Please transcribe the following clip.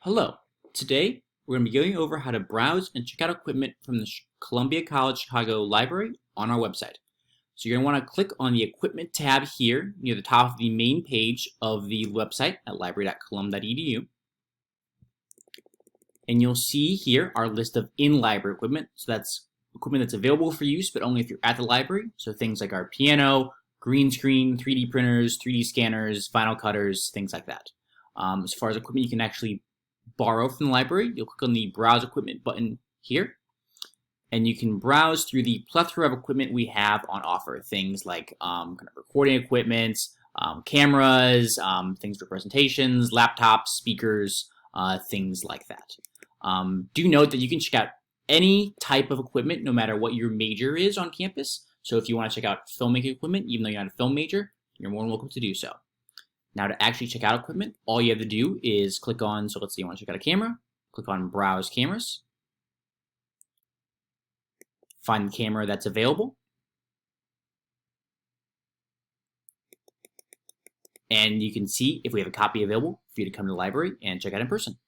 Hello. Today, we're going to be going over how to browse and check out equipment from the Columbia College Chicago Library on our website. So you're going to want to click on the Equipment tab here near the top of the main page of the website at library.colum.edu. And you'll see here our list of in-library equipment. So that's equipment that's available for use, but only if you're at the library. So things like our piano, green screen, 3D printers, 3D scanners, vinyl cutters, things like that. As far as equipment you can actually borrow from the library, you'll click on the Browse Equipment button here, and you can browse through the plethora of equipment we have on offer. Things like kind of recording equipment, cameras, things for presentations, laptops, speakers, things like that. Do note that you can check out any type of equipment, no matter what your major is on campus. So if you want to check out filmmaking equipment, even though you're not a film major, you're more than welcome to do so. Now to actually check out equipment, all you have to do is click on, so let's say you want to check out a camera, click on Browse Cameras, find the camera that's available, and you can see if we have a copy available for you to come to the library and check out in person.